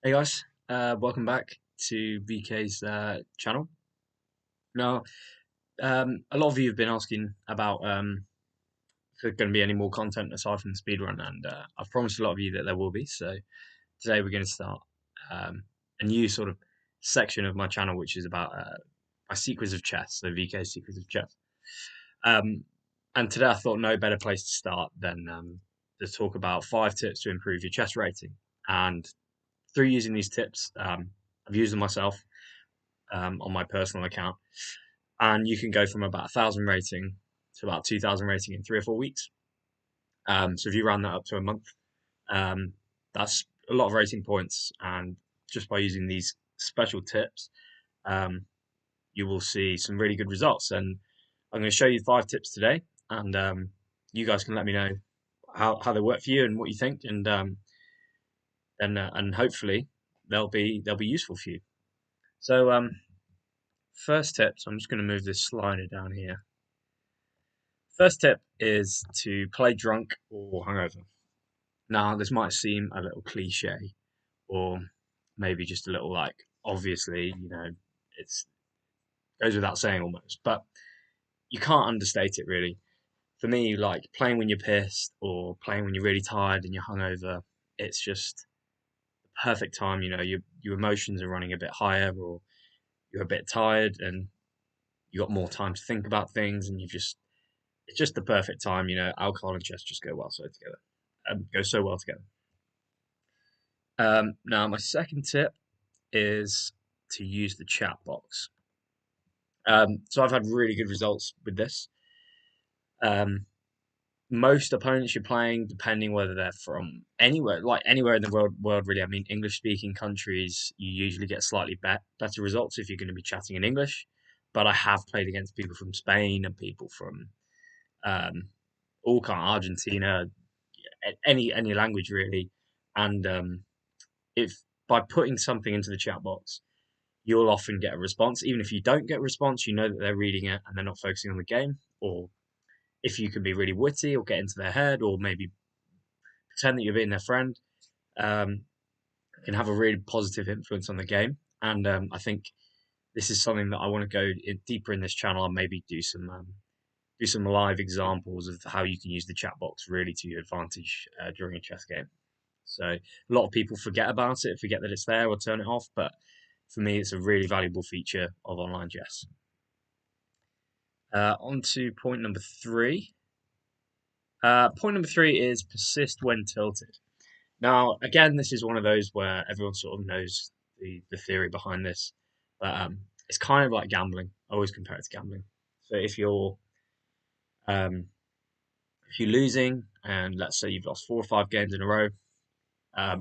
Hey guys, welcome back to VK's channel. Now, a lot of you have been asking about if there's going to be any more content aside from the speedrun, and I've promised a lot of you that there will be. So today we're going to start um, a new sort of section of my channel, which is about my secrets of chess, so VK's secrets of chess. Um, and today I thought no better place to start than to talk about 5 tips to improve your chess rating. And through using these tips, I've used them myself on my personal account, and you can go from about 1,000 rating to about 2,000 rating in 3 or 4 weeks. So if you round that up to a month, um, that's a lot of rating points, and just by using these special tips, um, you will see some really good results. And I'm going to show you 5 tips today, and you guys can let me know how they work for you and what you think, and hopefully they'll be useful for you. So first tip, so I'm just going to move this slider down here. First tip is to play drunk or hungover. Now, this might seem a little cliche, or maybe just a little like, obviously, it's goes without saying almost, but you can't understate it really. For me, like playing when you're pissed or playing when you're really tired and you're hungover, it's just the perfect time. Your emotions are running a bit higher, or you're a bit tired and you got more time to think about things, and it's just the perfect time. Alcohol and chess just go well so together, go so well together. Now, my second tip is to use the chat box. So I've had really good results with this. Um, Most opponents you're playing, depending whether they're from anywhere, like anywhere in the world really. I mean, English-speaking countries, you usually get slightly better results if you're going to be chatting in English. But I have played against people from Spain and people from um, all kind of Argentina, any language really, and if by putting something into the chat box, you'll often get a response. Even if you don't get a response, you know that they're reading it and they're not focusing on the game. Or if you can be really witty or get into their head, or maybe pretend that you're being their friend, um, it can have a really positive influence on the game. And I think this is something that I want to go deeper in this channel and maybe do some live examples of how you can use the chat box really to your advantage during a chess game. So a lot of people forget about it, forget that it's there, or turn it off. But for me, it's a really valuable feature of online chess. On to point number three. Point number three is persist when tilted. Now, again, this is one of those where everyone sort of knows the theory behind this, but it's kind of like gambling. I always compare it to gambling. So um, if you're losing, and let's say you've lost 4 or 5 games in a row,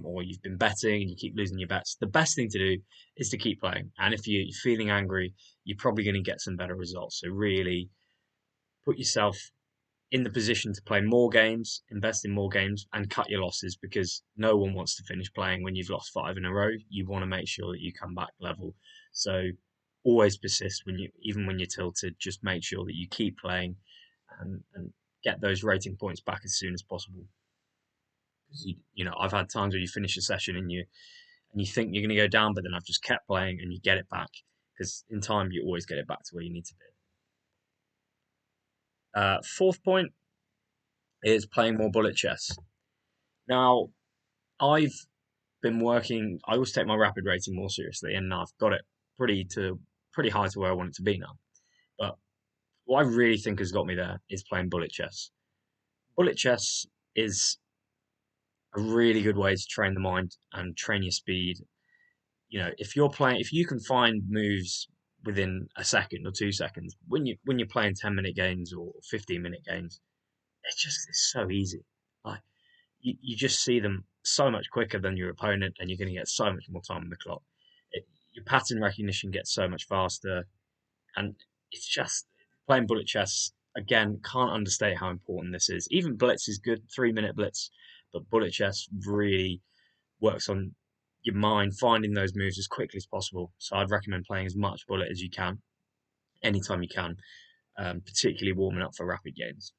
or you've been betting and you keep losing your bets, the best thing to do is to keep playing. And if you're feeling angry, you're probably going to get some better results. So really put yourself in the position to play more games, invest in more games, and cut your losses, because no one wants to finish playing when you've lost 5 in a row. You want to make sure that you come back level. So always persist even when you're tilted. Just make sure that you keep playing and get those rating points back as soon as possible. Because I've had times where you finish a session and you think you're going to go down, but then I've just kept playing and you get it back, because in time you always get it back to where you need to be. Fourth point is playing more bullet chess. Now, I've been working. I always take my rapid rating more seriously, and I've got it pretty high to where I want it to be now. But what I really think has got me there is playing bullet chess. Bullet chess is a really good way to train the mind and train your speed. If you can find moves within a second or 2 seconds when you're playing 10-minute games or 15-minute games, it's so easy. Like you just see them so much quicker than your opponent, and you're going to get so much more time on the clock. Your pattern recognition gets so much faster, and it's just playing bullet chess again. Can't understate how important this is. Even blitz is good, 3-minute blitz, but bullet chess really works on your mind, finding those moves as quickly as possible. So I'd recommend playing as much bullet as you can, anytime you can, particularly warming up for rapid games.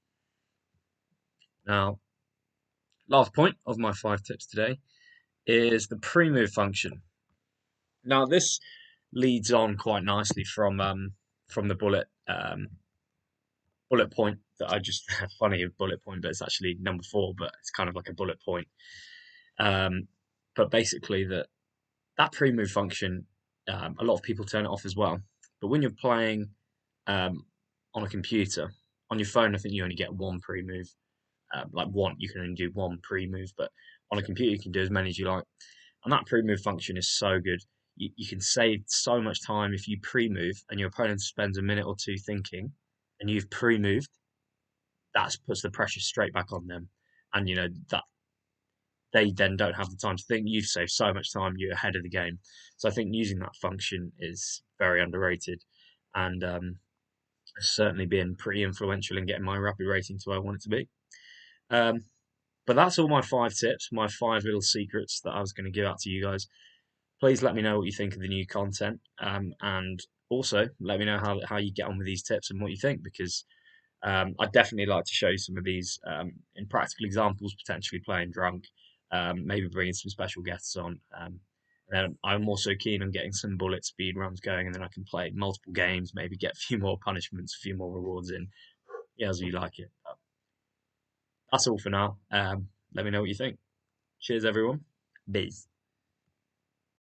Now, last point of my 5 tips today is the pre-move function. Now this leads on quite nicely from the bullet point that I just funny bullet point, but it's actually number 4, but it's kind of like a bullet point. Um, but basically that pre-move function, a lot of people turn it off as well. But when you're playing um, on a computer, on your phone, I think you only get one pre-move. Like one, you can only do one pre-move, but on a computer you can do as many as you like. And that pre-move function is so good. You can save so much time if you pre-move and your opponent spends a minute or two thinking, and you've pre-moved. That puts the pressure straight back on them, and that they then don't have the time to think. You've saved so much time. You're ahead of the game. So I think using that function is very underrated, and certainly been pretty influential in getting my rapid rating to where I want it to be. Um, but that's all my 5 tips, my 5 little secrets that I was going to give out to you guys. Please let me know what you think of the new content, and also let me know how you get on with these tips and what you think, because I'd definitely like to show you some of these in practical examples, potentially playing drunk, maybe bringing some special guests on. And I'm also keen on getting some bullet speed runs going, and then I can play multiple games, maybe get a few more punishments, a few more rewards in, yeah, as you like it. But that's all for now. Let me know what you think. Cheers, everyone. Biz.